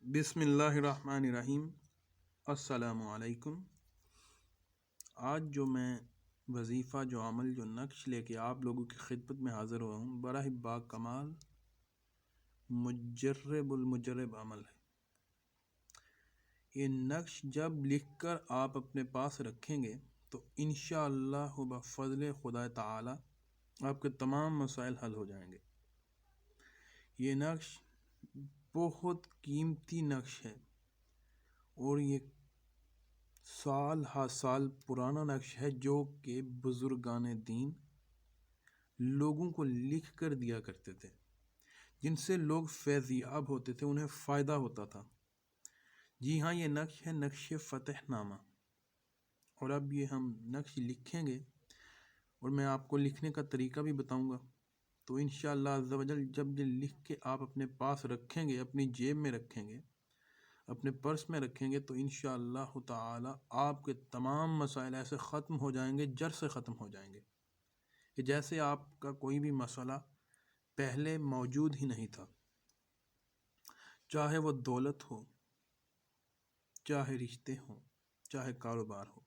بسم اللہ الرحمن الرحیم۔ السلام علیکم۔ آج جو میں وظیفہ جو عمل جو نقش لے کے آپ لوگوں کی خدمت میں حاضر ہوا ہوں، بڑا ہی با کمال مجرب المجرب عمل ہے۔ یہ نقش جب لکھ کر آپ اپنے پاس رکھیں گے تو انشاءاللہ بفضل خدا تعالی آپ کے تمام مسائل حل ہو جائیں گے۔ یہ نقش بہت قیمتی نقش ہے اور یہ سال ہا سال پرانا نقش ہے جو کہ بزرگان دین لوگوں کو لکھ کر دیا کرتے تھے، جن سے لوگ فیض یاب ہوتے تھے، انہیں فائدہ ہوتا تھا۔ جی ہاں، یہ نقش ہے نقش فتح نامہ، اور اب یہ ہم نقش لکھیں گے اور میں آپ کو لکھنے کا طریقہ بھی بتاؤں گا۔ تو انشاءاللہ عز و جل جب یہ لکھ کے آپ اپنے پاس رکھیں گے، اپنی جیب میں رکھیں گے، اپنے پرس میں رکھیں گے، تو انشاءاللہ تعالی آپ کے تمام مسائل ایسے ختم ہو جائیں گے، جڑ سے ختم ہو جائیں گے، کہ جیسے آپ کا کوئی بھی مسئلہ پہلے موجود ہی نہیں تھا۔ چاہے وہ دولت ہو، چاہے رشتے ہوں، چاہے کاروبار ہو،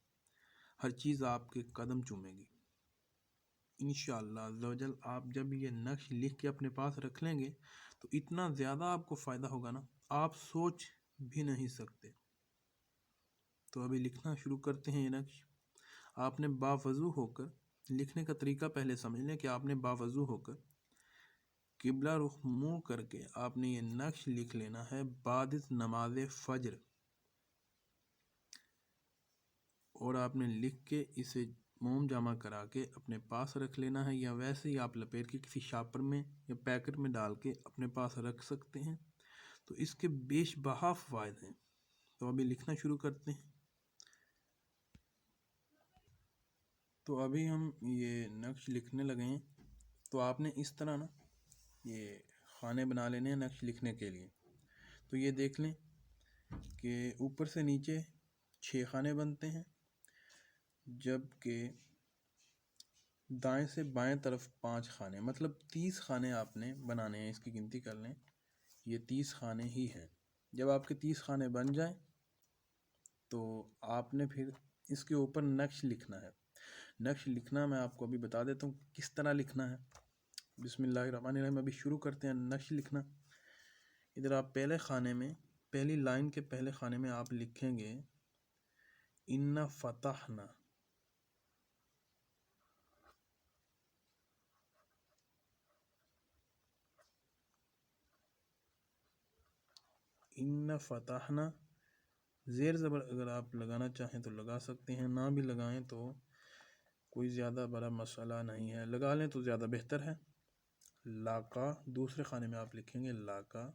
ہر چیز آپ کے قدم چومے گی انشاءاللہ عز و جل۔ آپ جب یہ نقش لکھ کے اپنے پاس رکھ لیں گے تو اتنا زیادہ آپ کو فائدہ ہوگا نا، آپ سوچ بھی نہیں سکتے۔ تو ابھی لکھنا شروع کرتے ہیں۔ یہ نقش آپ نے باوضو ہو کر، لکھنے کا طریقہ پہلے سمجھ لیں کہ آپ نے باوضو ہو کر قبلہ رخ منہ کر کے آپ نے یہ نقش لکھ لینا ہے بعد نماز فجر، اور آپ نے لکھ کے اسے موم جمع کرا کے اپنے پاس رکھ لینا ہے، یا ویسے ہی آپ لپیٹ کے کسی شاپر میں یا پیکٹ میں ڈال کے اپنے پاس رکھ سکتے ہیں۔ تو اس کے بیش بہا فوائد ہیں۔ تو ابھی لکھنا شروع کرتے ہیں۔ تو ابھی ہم یہ نقش لکھنے لگے ہیں۔ تو آپ نے اس طرح نا یہ خانے بنا لینے ہیں نقش لکھنے کے لیے۔ تو یہ دیکھ لیں کہ اوپر سے نیچے 6 خانے بنتے ہیں، جبکہ دائیں سے بائیں طرف 5 خانے، مطلب 30 خانے آپ نے بنانے ہیں۔ اس کی گنتی کر لیں، یہ 30 خانے ہی ہیں۔ جب آپ کے 30 خانے بن جائیں تو آپ نے پھر اس کے اوپر نقش لکھنا ہے۔ نقش لکھنا میں آپ کو ابھی بتا دیتا ہوں کس طرح لکھنا ہے۔ بسم اللہ الرحمن الرحیم۔ ابھی شروع کرتے ہیں نقش لکھنا۔ ادھر آپ پہلے خانے میں، پہلی لائن کے پہلے خانے میں آپ لکھیں گے اِنَّ فَتَحْنَا۔ اِنَّ فَتَحْنَا زیر زبر اگر آپ لگانا چاہیں تو لگا سکتے ہیں، نہ بھی لگائیں تو کوئی زیادہ بڑا مسئلہ نہیں ہے، لگا لیں تو زیادہ بہتر ہے۔ لاقا، دوسرے خانے میں آپ لکھیں گے لاقا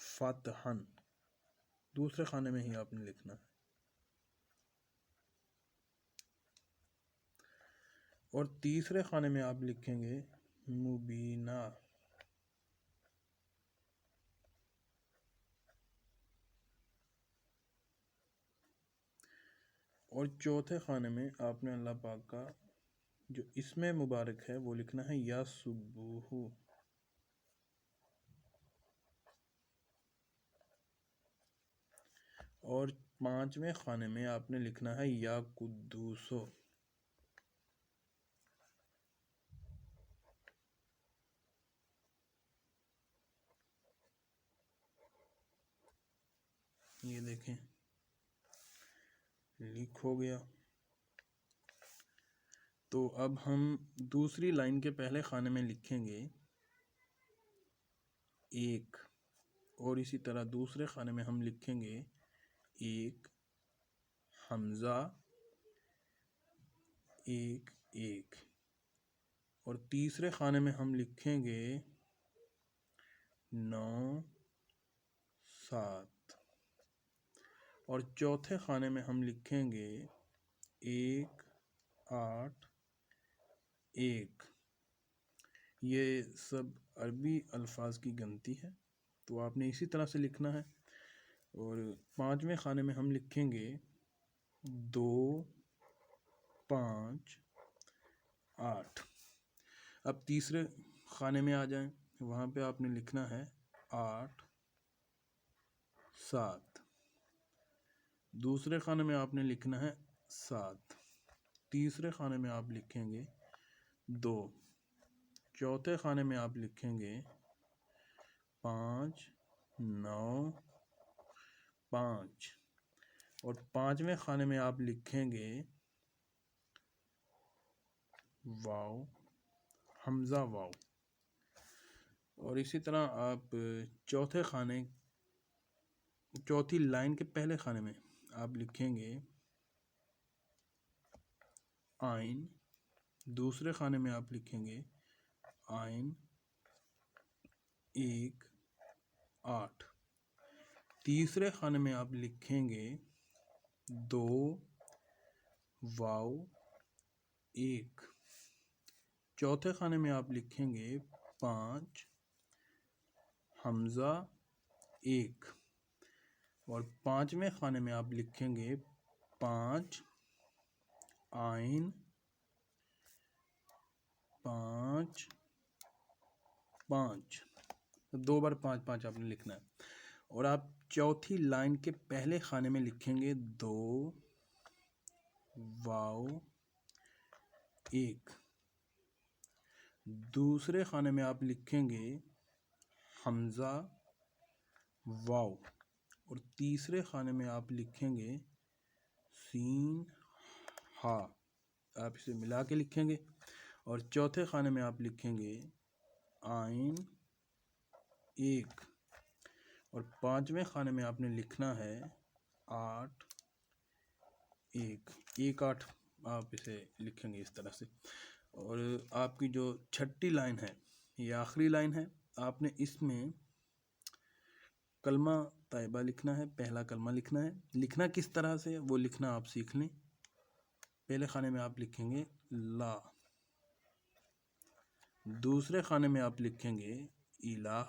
فتحن، دوسرے خانے میں ہی آپ نے لکھنا ہے۔ اور تیسرے خانے میں آپ لکھیں گے مبینہ، اور چوتھے خانے میں آپ نے اللہ پاک کا جو اسم مبارک ہے وہ لکھنا ہے یا سبوح، اور 5ویں خانے میں آپ نے لکھنا ہے یا قدوسو۔ یہ دیکھیں لکھ ہو گیا۔ تو اب ہم دوسری لائن کے پہلے خانے میں لکھیں گے 1، اور اسی طرح دوسرے خانے میں ہم لکھیں گے 1 حمزہ 1 1، اور تیسرے خانے میں ہم لکھیں گے 9 7، اور چوتھے خانے میں ہم لکھیں گے 1 8 1۔ یہ سب عربی الفاظ کی گنتی ہے، تو آپ نے اسی طرح سے لکھنا ہے۔ اور 5ویں خانے میں ہم لکھیں گے 2 5 8۔ اب تیسرے خانے میں آ جائیں، وہاں پہ آپ نے لکھنا ہے 8 7. دوسرے خانے میں آپ نے لکھنا ہے 7. تیسرے خانے میں آپ لکھیں گے 2. چوتھے خانے میں آپ لکھیں گے 5 9 5. اور پانچویں خانے میں آپ لکھیں گے واو، حمزہ واو. اور اسی طرح آپ چوتھی لائن کے پہلے خانے میں آپ لکھیں گے آئین. دوسرے خانے میں آپ لکھیں گے آئین 1 8. تیسرے خانے میں آپ لکھیں گے 2 واو 1. چوتھے خانے میں آپ لکھیں گے 5 حمزہ 1. اور پانچویں خانے میں آپ لکھیں گے 5 آئین 5 5. 2 بار 5 5 آپ نے لکھنا ہے. اور آپ چوتھی لائن کے پہلے خانے میں لکھیں گے 2 واو 1. دوسرے خانے میں آپ لکھیں گے حمزہ واو. اور تیسرے خانے میں آپ لکھیں گے سین ہا. آپ اسے ملا کے لکھیں گے. اور چوتھے خانے میں آپ لکھیں گے آئین 1. اور پانچویں خانے میں آپ نے لکھنا ہے 8 1 1 8. آپ اسے لکھیں گے اس طرح سے. اور آپ کی جو چھٹی لائن ہے یہ آخری لائن ہے. آپ نے اس میں کلمہ طیبہ لکھنا ہے. پہلا کلمہ لکھنا ہے. لکھنا کس طرح سے وہ لکھنا آپ سیکھ لیں. پہلے خانے میں آپ لکھیں گے لا. دوسرے خانے میں آپ لکھیں گے الہ.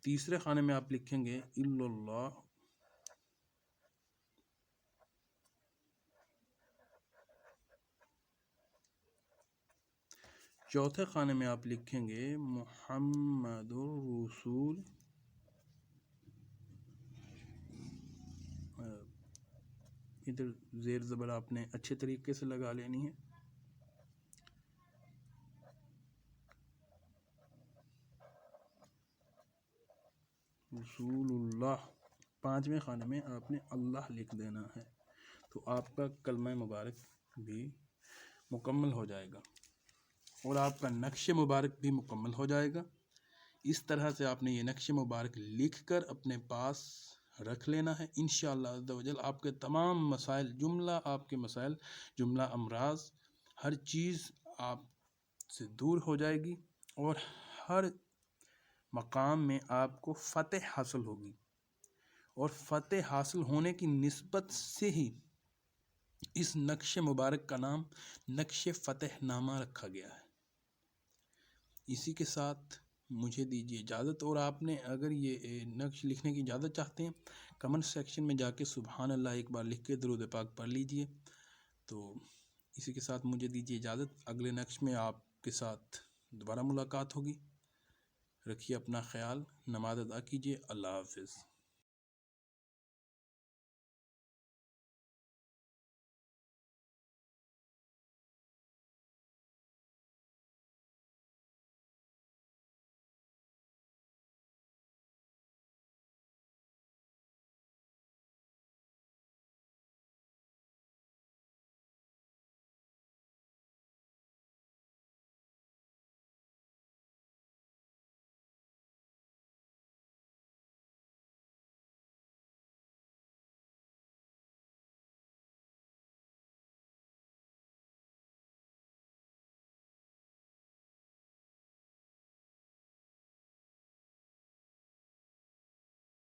تیسرے خانے میں آپ لکھیں گے اللہ. چوتھے خانے میں آپ لکھیں گے محمد الرسول. ادھر زیر زبر آپ نے اچھے طریقے سے لگا لینی ہے. رسول اللہ. پانچویں خانے میں آپ نے اللہ لکھ دینا ہے. تو آپ کا کلمہ مبارک بھی مکمل ہو جائے گا اور آپ کا نقش مبارک بھی مکمل ہو جائے گا. اس طرح سے آپ نے یہ نقش مبارک لکھ کر اپنے پاس رکھ لینا ہے. انشاءاللہ عز و جل آپ کے تمام مسائل، جملہ آپ کے مسائل، جملہ امراض، ہر چیز آپ سے دور ہو جائے گی اور ہر مقام میں آپ کو فتح حاصل ہوگی. اور فتح حاصل ہونے کی نسبت سے ہی اس نقش مبارک کا نام نقش فتح نامہ رکھا گیا ہے. اسی کے ساتھ مجھے دیجیے اجازت. اور آپ نے اگر یہ نقش لکھنے کی اجازت چاہتے ہیں کمنٹ سیکشن میں جا کے سبحان اللہ ایک بار لکھ کے درود پاک پڑھ لیجیے. تو اسی کے ساتھ مجھے دیجیے اجازت. اگلے نقش میں آپ کے ساتھ دوبارہ ملاقات ہوگی. رکھیے اپنا خیال. نماز ادا کیجیے. اللہ حافظ.